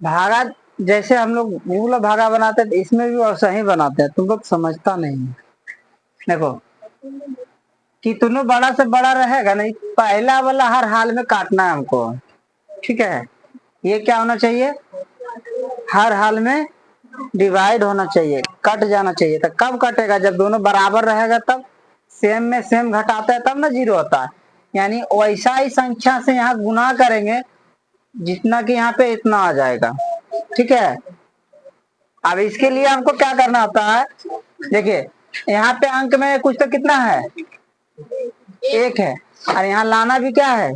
भागा जैसे हम लोग मूल भागा बनाते हैं, तो इसमें भी वैसा ही बनाते हैं, तुम लोग समझता नहीं है। देखो कि दोनों बड़ा से बड़ा रहेगा नहीं, पहला वाला हर हाल में काटना है हमको, ठीक है। ये क्या होना चाहिए, हर हाल में डिवाइड होना चाहिए, कट जाना चाहिए। तो कब कटेगा, जब दोनों बराबर रहेगा तब। सेम में सेम घटाता है तब ना जीरो होता है। यानी वैसा ही संख्या से यहाँ गुना करेंगे जितना कि यहाँ पे इतना आ जाएगा, ठीक है। अब इसके लिए हमको क्या करना होता है, देखिए यहाँ पे अंक में कुछ तो कितना है, एक है, और यहाँ लाना भी क्या है,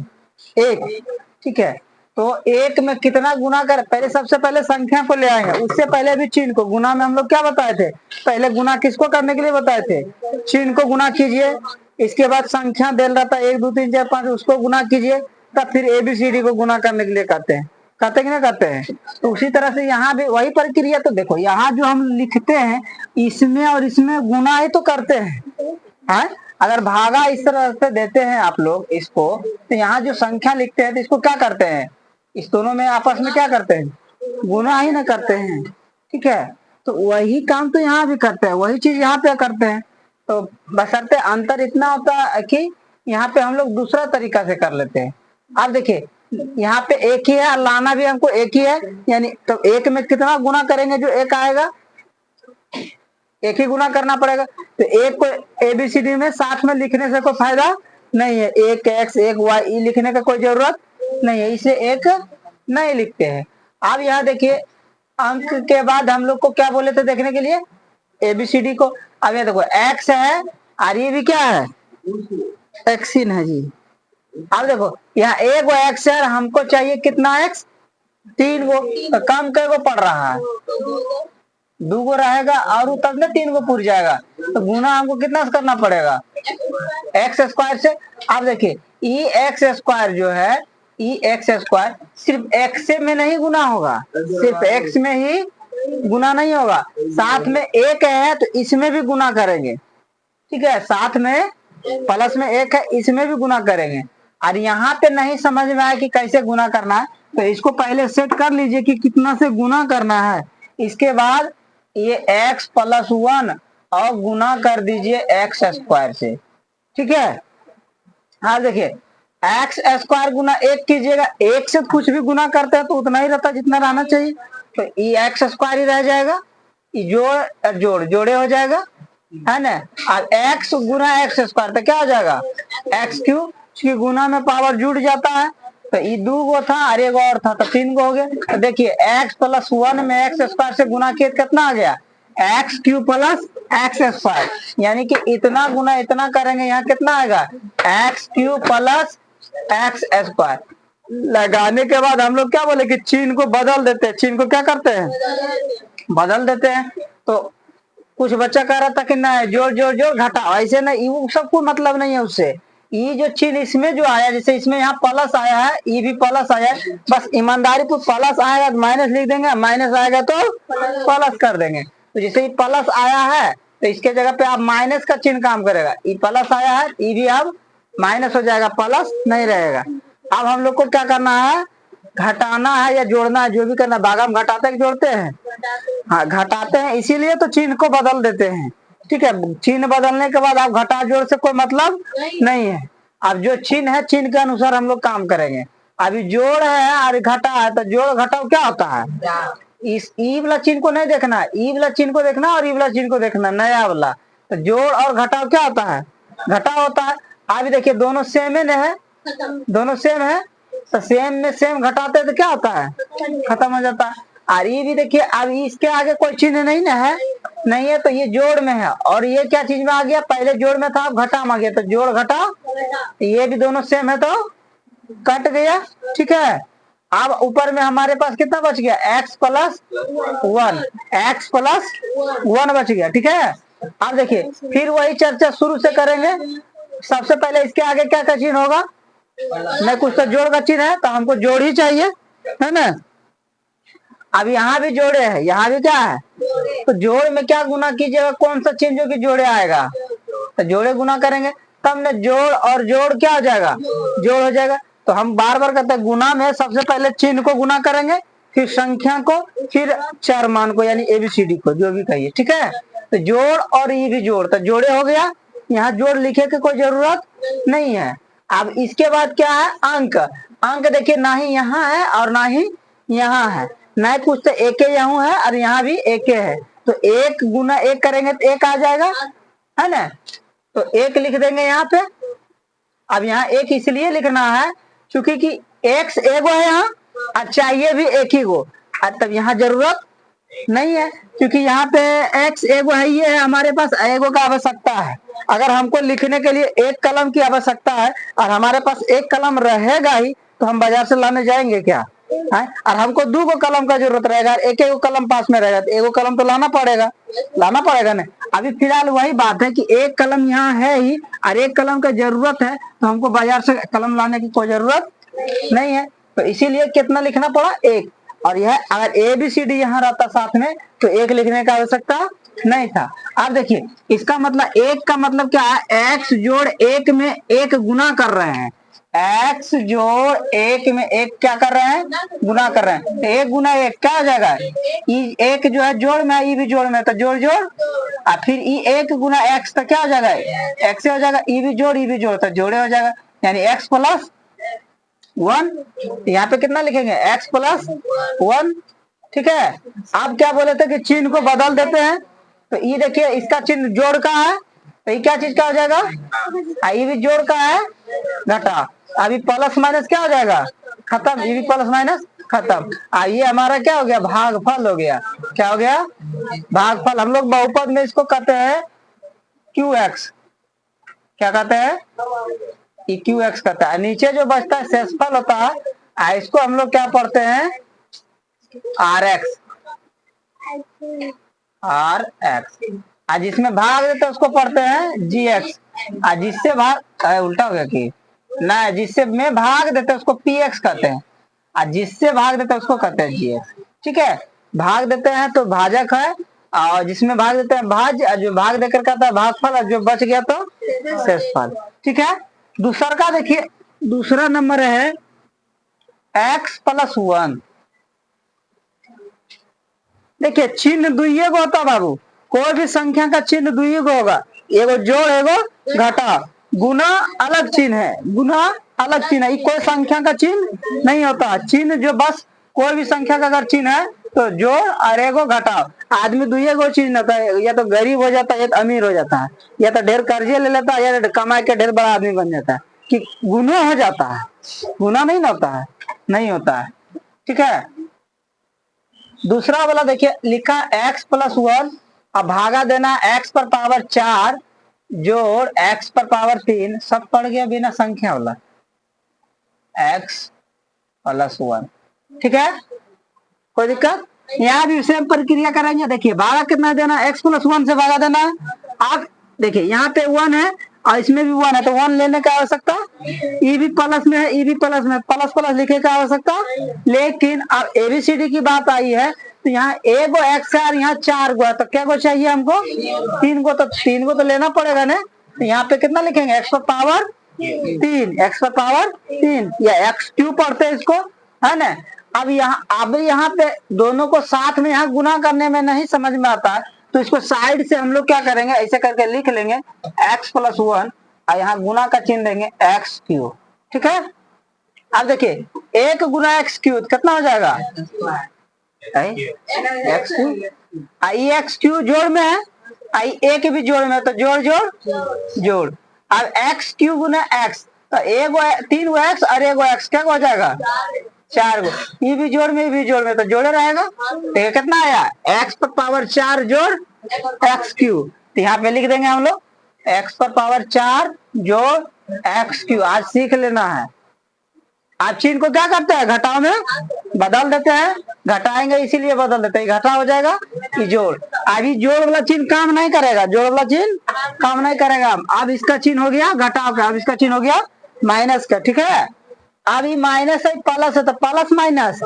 एक, ठीक है। तो एक में कितना गुना कर, पहले सबसे पहले संख्या को ले आएंगे, उससे पहले भी चिन्ह को। गुना में हम लोग क्या बताए थे, पहले गुना किसको करने के लिए बताए थे, चिन्ह को गुना कीजिए। इसके बाद संख्या दे रहा था 1 2 3 4 5, उसको गुना कीजिए, तब फिर ABCD को गुना करने के लिए कहते हैं, कहते कि ना कहते हैं। तो उसी तरह से यहाँ भी वही प्रक्रिया। तो देखो यहाँ जो हम लिखते हैं, इसमें और इसमें गुना ही तो करते हैं। अगर भागा इस तरह से देते हैं आप लोग इसको, तो यहाँ जो संख्या लिखते हैं तो इसको क्या करते हैं, इस दोनों में आपस में क्या करते हैं, गुना ही ना करते हैं, ठीक है। तो वही काम तो यहाँ भी करते हैं, वही चीज यहाँ पे करते हैं। तो बशर्ते अंतर इतना होता है कि यहाँ पे हम लोग दूसरा तरीका से कर लेते हैं। अब देखिए यहाँ पे एक ही है, लाना भी हमको एक ही है, यानी तो एक में कितना गुना करेंगे, जो एक आएगा एक ही गुना करना पड़ेगा। तो एक को ABCD में साथ में लिखने से कोई फायदा नहीं है, एक x एक y लिखने का कोई जरूरत नहीं है, इसे एक नहीं लिखते हैं। अब यहाँ देखिए अंक के बाद हम लोग को क्या बोले थे देखने के लिए, ABCD को। अब ये देखो x है और ये भी क्या है, एक्सिन है जी। अब देखो यहाँ एक वो x है, हमको चाहिए कितना x, 3 गो। तो कम कई गो पड़ रहा है, 2 गो रहेगा, और तब में 3 गो पूर जाएगा। तो गुना हमको कितना से करना पड़ेगा, एक्स स्क्वायर से। अब देखिए EX² जो है, EX² सिर्फ x में नहीं गुना होगा, सिर्फ x में ही गुना नहीं होगा, साथ में एक है तो इसमें भी गुना करेंगे, ठीक है। साथ में प्लस में एक है, इसमें भी गुना करेंगे। और यहाँ पे नहीं समझ में आया कि कैसे गुना करना है, तो इसको पहले सेट कर लीजिए कि कितना से गुना करना है। इसके बाद ये x+1 और गुना कर दीजिए x² से, ठीक है। हाँ देखिए x² गुना 1 कीजिएगा, 1 से कुछ भी गुना करते हैं तो उतना ही रहता जितना रहना चाहिए। तो ये x² ही रह जाएगा, जोड़ जोड़ जोड़े हो जाएगा, है ना। और x गुना x² तो क्या हो जाएगा, x³ की गुना में पावर जुड़ जाता है। तो ये 2 गो था और एक और था, तो 3 गो हो गए। तो देखिए x+1 में x² से गुना किया कितना आ गया, x³ + x², यानी कि इतना गुना इतना करेंगे, यहाँ कितना आएगा, x³ + x²। लगाने के बाद हम लोग क्या बोले कि चिन्ह को बदल देते हैं, चिन्ह को क्या करते हैं, बदल देते हैं। तो कुछ बच्चा कह रहा था कि नहीं जोड़ जोड़ जोड़ घटा, ऐसे नहीं, वो सब कोई मतलब नहीं है उससे। ये जो चिन्ह इसमें जो आया, जैसे इसमें यहाँ प्लस आया है, ये भी प्लस आया है, बस ईमानदारी पर प्लस आएगा तो माइनस लिख देंगे, माइनस आएगा तो प्लस कर देंगे। तो जैसे ये प्लस आया है तो इसके जगह पे आप माइनस का चिन्ह काम करेगा, ये प्लस आया है ये भी अब माइनस हो जाएगा, प्लस नहीं रहेगा। अब हम लोग को क्या करना है, घटाना है या जोड़ना है, जो भी करना है। भागा हम घटाते हैं जोड़ते हैं, हाँ घटाते हैं, इसीलिए तो चिन्ह को बदल देते हैं, ठीक है। चिन्ह बदलने के बाद आप घटा जोड़ से कोई मतलब नहीं है। अब जो चिन्ह है चिन्ह के अनुसार हम लोग काम करेंगे। अभी जोड़ है और घटा है, तो जोड़ घटाओ क्या होता है, इस ई वाला चिन्ह को नहीं देखना, ई वाला चिन्ह को देखना और ई वाला चिन्ह को देखना, नया वाला। तो जोड़ और घटाओ क्या होता है, घटाओ होता है। अभी देखिए दोनों सेम है, दोनों सेम है, तो सेम में सेम घटाते तो क्या होता है, खत्म हो जाता है। और ये भी देखिए अब इसके आगे कोई चिन्ह नहीं ना है, नहीं है, तो ये जोड़ में है। और ये क्या चीज में आ गया, पहले जोड़ में था अब घटा में आ गया, तो जोड़ घटा, ये भी दोनों सेम है तो कट गया, ठीक है। अब ऊपर में हमारे पास कितना बच गया, x+1, x+1 बच गया, ठीक है। अब देखिए फिर वही चर्चा शुरू से करेंगे। सबसे पहले इसके आगे क्या का चिन्ह होगा, नहीं कुछ तो जोड़ का चिन्ह है, तो हमको जोड़ ही चाहिए, है ना। अब यहाँ भी जोड़े है, यहाँ भी क्या है, तो जोड़ में क्या गुना कीजिएगा, कौन सा चिन्ह जो कि जोड़े आएगा, तो जोड़े गुना करेंगे, तब न जोड़ और जोड़ क्या हो जाएगा, जोड़ हो जाएगा। तो हम बार बार कहते हैं गुना में सबसे पहले चिन्ह को गुना करेंगे, फिर संख्या को, फिर चर मान को, यानी एबीसीडी को, जो भी कहिए, ठीक है। तो जोड़ और ये भी जोड़, तो जोड़े हो गया, यहाँ जोड़ लिखे की कोई जरूरत नहीं है। अब इसके बाद क्या है, अंक। अंक देखिए ना ही यहाँ है और ना ही यहाँ है, नहीं कुछ तो एक यहाँ है और यहाँ भी एक है, तो एक गुना एक करेंगे तो एक आ जाएगा, है ना। तो एक लिख देंगे यहाँ पे। अब यहाँ एक इसलिए लिखना है क्योंकि कि एक्स एगो है यहाँ और चाहिए भी एक ही गो, तब यहाँ जरूरत नहीं है क्योंकि यहाँ पे एक्स एगो है, ये है हमारे पास, एगो का आवश्यकता है। अगर हमको लिखने के लिए एक कलम की आवश्यकता है और हमारे पास एक कलम रहेगा ही, तो हम बाजार से लाने जाएंगे क्या है? और हमको 2 गो कलम का जरूरत रहेगा, एक एक कलम पास में रहेगा, तो एगो कलम तो लाना पड़ेगा ना। अभी फिलहाल वही बात है कि एक कलम यहाँ है ही और एक कलम का जरूरत है, तो हमको बाजार से कलम लाने की कोई जरूरत नहीं है। तो इसीलिए कितना लिखना पड़ा, एक। और यह अगर ए बी सी डी यहाँ रहता साथ में तो एक लिखने का आवश्यकता नहीं था। अब देखिए इसका मतलब, एक का मतलब क्या है, एक्स जोड़ एक में एक गुना कर रहे हैं, एक्स जोड़ एक में एक क्या कर रहे हैं, गुना कर रहे हैं। तो एक गुना एक क्या हो जाएगा, एक जो है जोड़ में, ई भी जोड़ में, तो जोड़ जोड़, और फिर ई एक गुना एक्स तो क्या हो जाएगा, एक्स हो जाएगा, ई भी जोड़ तो जोड़े हो जाएगा, यानी एक्स प्लस 1। यहाँ पे कितना लिखेंगे, एक्स प्लस 1, ठीक है। आप क्या बोले थे कि चिन्ह को बदल देते हैं, तो ये देखिए इसका चिन्ह जोड़ का है, तो ये क्या चीज का हो जाएगा, ये भी जोड़ का है, घटा। अभी प्लस माइनस क्या हो जाएगा, खत्म, ये भी प्लस माइनस खत्म। ये हमारा क्या हो गया, भागफल हो गया। क्या हो गया, भागफल। हम लोग बहुपद में इसको कहते हैं क्यू एक्स, क्या कहते हैं, क्यू एक्स कहता है। नीचे जो बचता है शेषफल होता है, इसको हम लोग क्या पढ़ते हैं, आर एक्स, जिसमें भाग देते हैं उसको पढ़ते हैं जी एक्स, जिससे भाग, उल्टा हो गया कि ना, जिससे में भाग देते हैं उसको पी एक्स कहते हैं, और जिससे भाग देते हैं उसको कहते हैं जी एक्स, ठीक है। भाग देते हैं तो भाजक है, और जिसमें भाग देते हैं भाज्य, जो भाग देकर कहता है भागफल, और जो बच गया तो शेषफल, ठीक है। दूसरा का देखिए, दूसरा नंबर है x प्लस 1। देखिए चिन्ह दुइये को होता बाबू, कोई भी संख्या का चिन्ह दुइये को होगा, एगो जोड़ एगो घटा। गुना अलग चिन्ह है, गुना अलग चिन्ह है, कोई संख्या का चिन्ह नहीं होता। चिन्ह जो बस कोई भी संख्या का अगर चिन्ह है तो जोड़ और एगो घटाओ। आदमी दुइये को चीज होता है, या तो गरीब हो जाता है या तो अमीर हो जाता है, या तो ढेर कर्जे ले लेता है या तो कमा के ढेर बड़ा आदमी बन जाता है, कि गुना हो जाता है, गुना नहीं होता है, नहीं होता है, ठीक है। दूसरा वाला देखिए लिखा x प्लस 1, अब भागा देना x पर पावर 4 जोड़ x पर पावर 3, सब पड़ गया बिना संख्या वाला, x प्लस 1, ठीक है, कोई दिक्कत। यहाँ भी सेम प्रक्रिया करेंगे। देखिए भागा कितना देना, x प्लस 1 से भागा देना है। अब देखिए यहाँ पे 1 है और इसमें भी 1 है, तो 1 लेने का आवश्यकता, ई भी प्लस में है, ई भी प्लस में, प्लस प्लस लिखे का आवश्यकता। लेकिन अब एबीसीडी की बात आई है, तो यहाँ एगो एक्स है और यहाँ 4 गो है, तो क्या गो चाहिए हमको, 3 गो, तो 3 गो तो लेना पड़ेगा ना। तो यहाँ पे कितना लिखेंगे, एक्स पर पावर 3, एक्स पर पावर 3, या एक्स क्यू पढ़ते हैं इसको, है ना। अब यहाँ पे दोनों को साथ में यहाँ गुना करने में नहीं समझ में आता है, तो इसको साइड से हम लोग क्या करेंगे, ऐसे करके लिख लेंगे x प्लस 1 और यहाँ गुना का चिन्ह देंगे एक्स क्यू, ठीक है। अब देखिए 1 गुना एक्स क्यू कितना हो जाएगा, एक्स क्यू, एक्स क्यू जोड़ में है, एक भी जोड़ में, तो जोड़ जोड़ जोड़। अब एक्स क्यू गुना एक्स, तो एगो 3 गो एक्स और एगो एक्स, क्या हो जाएगा, 4 गो, ये भी जोड़ में, ये भी जोड़ में, तो जोड़े रहेगा। तो ये कितना आया, x पर पावर 4 जोड़ एक्स क्यू, तो यहाँ पे लिख देंगे हम लोग x पर पावर 4 जोड़ एक्स क्यू। आज सीख लेना है। आप चिन्ह को क्या करते हैं, घटाओ में बदल देते हैं, घटाएंगे इसीलिए बदल देते हैं, घटा हो जाएगा ये जोड़। अभी जोड़ वाला चिन्ह काम नहीं करेगा, जोड़ वाला चिन्ह काम नहीं करेगा। अब इसका चिन्ह हो गया घटाओ का, अब इसका चिन्ह हो गया माइनस का, ठीक है। अब ये माइनस है प्लस है, तो प्लस माइनस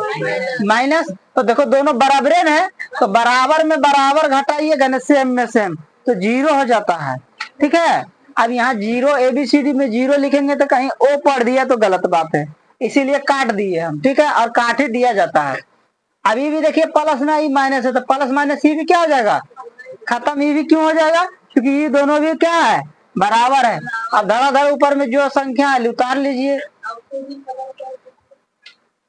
माइनस, तो देखो दोनों बराबर है, तो बराबर में बराबर घटाइएगा ना, सेम में सेम, तो 0 हो जाता है, ठीक है। अब यहाँ 0 एबीसीडी में 0 लिखेंगे तो कहीं ओ पढ़ दिया तो गलत बात है, इसीलिए काट दिए हम, ठीक है, और काट ही दिया जाता है। अभी भी देखिए प्लस में ई माइनस है, तो प्लस माइनस ई भी क्या हो जाएगा, खत्म। ई भी क्यों हो जाएगा, क्योंकि ये दोनों भी क्या है, बराबर है। अब धड़ाधड़ ऊपर में जो संख्या है उतार लीजिए।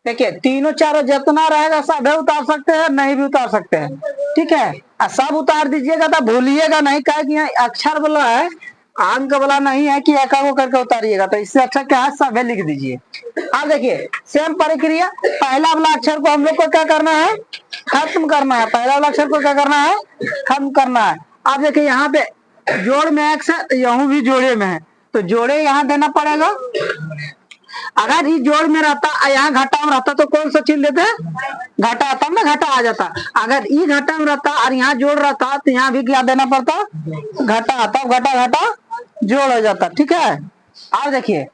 देखिए तीनों चारों जितना रहेगा सब उतार सकते हैं, नहीं भी उतार सकते हैं, ठीक है। और सब उतार दीजिएगा तो भूलिएगा नहीं, क्या कि यहाँ अक्षर वाला है, अंक वाला नहीं है कि एक को करके उतारिएगा। तो इससे अच्छा क्या है, सब लिख दीजिए। अब देखिए सेम प्रक्रिया, पहला वाला अक्षर को हम लोग को क्या करना है, खत्म करना है। पहला वाला अक्षर को क्या करना है, खत्म करना है। अब देखिए यहाँ पे जोड़ में एक्स है, यहाँ भी जोड़े में है, तो जोड़े यहाँ देना पड़ेगा। अगर ये जोड़ में रहता, यहाँ घाटा में रहता, तो कौन सा चिन्ह देते, घाटा आता ना, घाटा आ जाता। अगर ये घाटा में रहता और यहाँ जोड़ रहता, तो यहाँ भी क्या देना पड़ता, घाटा आता, घाटा घाटा जोड़ हो जाता, ठीक है। अब देखिए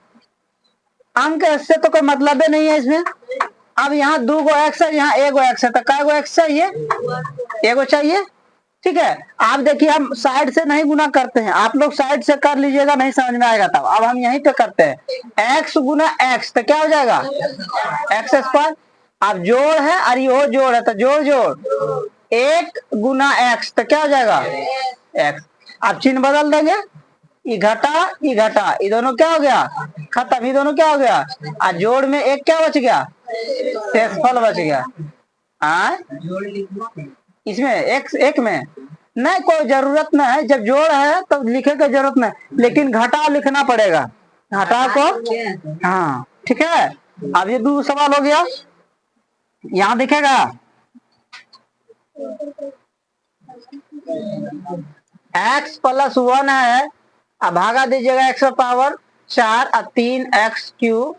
अंक इससे तो कोई मतलब ही नहीं है इसमें। अब यहाँ 2 गो एक्स है, यहाँ 1 गो एक्स है, तो कै गो एक्स चाहिए, 1 गो चाहिए, ठीक है। आप देखिए हम साइड से नहीं गुना करते हैं, आप लोग साइड से कर लीजिएगा, नहीं समझ में आएगा तब। अब हम यहीं पे करते हैं, एक्स गुना एक्स तो क्या हो जाएगा, एक्स स्क्वायर। अब जोड़ है और ये जोड़ है, तो जोड़ जोड़ 1 गुना एक्स तो क्या हो जाएगा, एक्स। अब चिन्ह बदल देंगे, ये घटा ये दोनों क्या हो गया, खत्म। ये दोनों क्या हो गया, और जोड़ में एक क्या बच गया, शेषफल बच गया। इसमें एक में नहीं कोई जरूरत नहीं है, जब जोड़ है तो लिखे की जरूरत नहीं, लेकिन घटा लिखना पड़ेगा, घटा को, हाँ ठीक है। अब ये 2 सवाल हो गया, यहाँ दिखेगा x प्लस 1 है, अब भागा दीजिएगा x का पावर 4 और 3x cube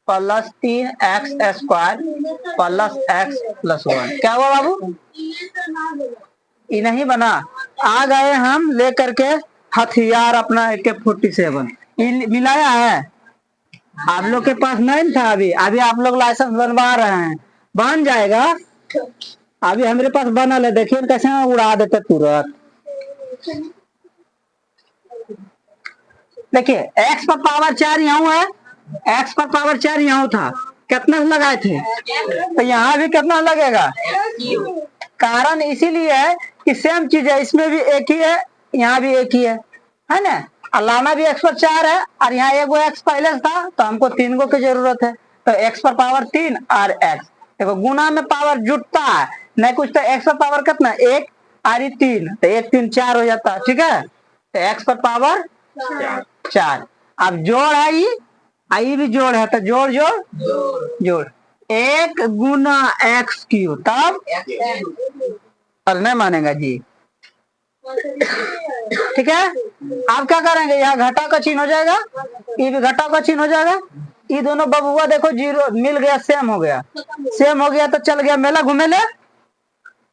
plus 3x square plus x plus 1। क्या हुआ बाबू, ये नहीं बना। आ गए हम लेकर के हथियार अपना AK-47, मिलाया है, आप लोग के पास नहीं था, अभी अभी आप लोग लाइसेंस बनवा रहे हैं, बन जाएगा। अभी हमारे पास बनल है, देखिए कैसे उड़ा देते तुरंत। देखिए x पर पावर 4 यहाँ है, x पर पावर 4 यहाँ था, कितना लगाए थे, तो यहाँ भी कितना लगेगा। कारण इसीलिए है कि सेम चीज है, इसमें भी एक ही है, यहाँ भी एक ही है ना। अलाना भी x पर 4 है और यहाँ 1 गो x पहले था, तो हमको 3 गो की जरूरत है, तो x पर पावर 3 और x। देखो गुना में पावर जुटता है नहीं कुछ, तो x पर पावर कितना 1 और 3, तो 1 3 4 हो जाता है, ठीक है। तो x पर पावर 4। अब जोड़ है ये भी जोड़ है, तो जोड़ जोड़ जोड़ 1 गुना एक्स क्यू, तब और नहीं मानेगा जी, ठीक है। आप क्या करेंगे, यहाँ घटा का चिन्ह हो जाएगा, ये भी घटा का चिन्ह हो जाएगा, ये दोनों बबुआ देखो 0 मिल गया, सेम हो गया, सेम हो गया, तो चल गया मेला घूमे ले।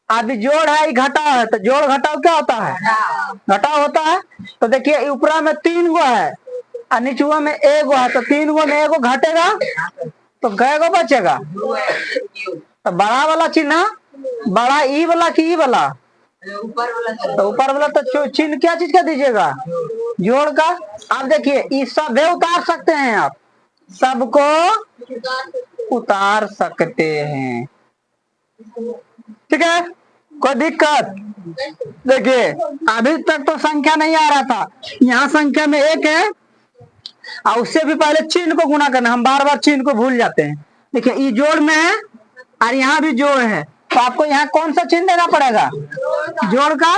अभी जोड़ है, घटा है, तो जोड़ घटाव क्या होता है, घटाव होता है। तो देखिए ऊपरा में 3 गो है और नीचुआ में 1 गो है, तो 3 गो में 1 गो घटेगा, तो कै गो बचेगा, तो बड़ा वाला चिन्ह, बड़ा ई वाला की ई वाला, तो ऊपर वाला तो चिन्ह क्या चीज का दीजिएगा, जोड़ का। आप देखिए ये सब उतार सकते हैं, आप सबको उतार सकते हैं, ठीक है, कोई दिक्कत। देखिए अभी तक तो संख्या नहीं आ रहा था, यहाँ संख्या में 1 है और उससे भी पहले चिन्ह को गुना करना, हम बार बार चिन्ह को भूल जाते हैं। देखिए ये जोड़ में है और यहाँ भी जोड़ है, तो आपको यहाँ कौन सा चिन्ह देना पड़ेगा, जोड़ का।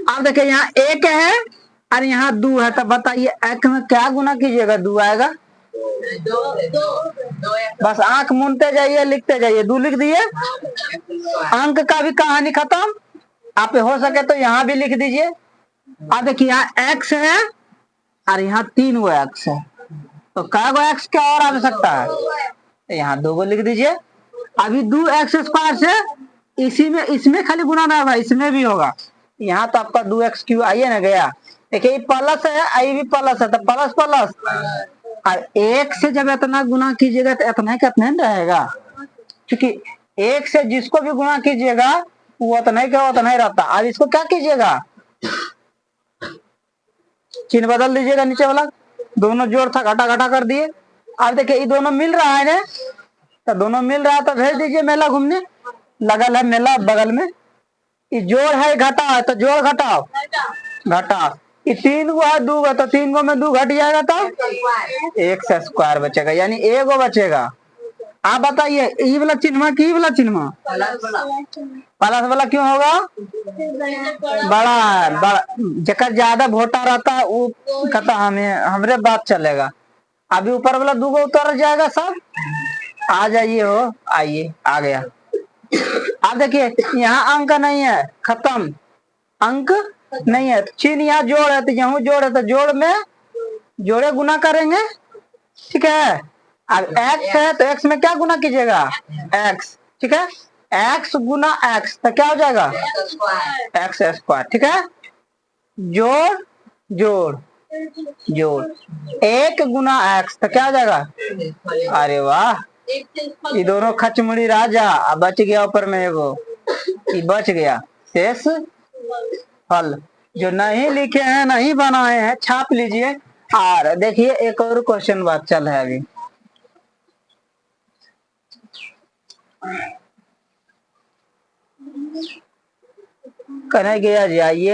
अब देखिए यहाँ 1 है और यहाँ 2 है, तो बताइए 1 में क्या गुना कीजिएगा, 2 आएगा। बस आंख मूंदते जाइए, लिखते जाइए, 2 लिख दिए, अंक का भी कहानी खत्म। आप हो सके तो यहाँ भी लिख दीजिए। अब देखिए यहाँ x है और यहाँ 3 गो x है, तो क्या गो x क्या और आ सकता है, तो यहाँ 2 गो लिख दीजिए। अभी 2x स्क्वायर से इसी में, इसमें खाली गुना ना होगा, इसमें भी होगा। यहाँ तो आपका 2x क्यू आइए ना गया। देखिए प्लस है, आई भी प्लस है, तो प्लस प्लस, और 1 से जब इतना गुना कीजिएगा तो इतना कितना रहेगा, क्योंकि 1 से जिसको भी गुना कीजिएगा वो उतना ही क्या उतना ही रहता। अब इसको क्या कीजिएगा, चिन्ह बदल दीजिएगा, नीचे वाला दोनों जोड़ था घटा घटा कर दिए। अब देखिए ये दोनों मिल रहा है ना, तो दोनों मिल रहा है तो भेज दीजिए मेला घूमने, लगल है मेला बगल में, ये जोड़ है घटाओ है तो जोड़ घटाओ घटाओ, ये 3 गो है 2 गो तो 3 गो में 2 घट जाएगा तो एक्स स्क्वायर बचेगा, यानी ए गो बचेगा। आप बताइए ई वाला चिन्ह की वाला चिन्ह प्लस वाला क्यों होगा? बड़ा है, बड़ा जकर ज्यादा वोटा रहता है वो कहता हमें हमरे बात चलेगा। अभी ऊपर वाला 2 गो उतर जाएगा सब। आ जाइए हो, आइए आ गया। आप देखिए यहाँ अंक नहीं है, खत्म, अंक नहीं है, चिन्ह यहाँ जोड़ है तो यहाँ जोड़ है तो जोड़ में जोड़े गुना करेंगे, ठीक है। अब एक्स है तो एक्स में क्या गुना कीजिएगा? एक्स, ठीक है। एक्स गुना एक्स तो क्या हो जाएगा? एक्स स्क्वायर, ठीक है। जोड़ जोड़ जोड़, 1 गुना एक्स तो क्या हो जाएगा? अरे वाह, ये दोनों खचमुड़ी राजा, अब बच गया ऊपर में एगो, ये बच गया शेष फल। जो नहीं लिखे हैं नहीं बनाए हैं छाप लीजिए। और देखिए एक और क्वेश्चन बात चल है अभी, कहने गया जी आइए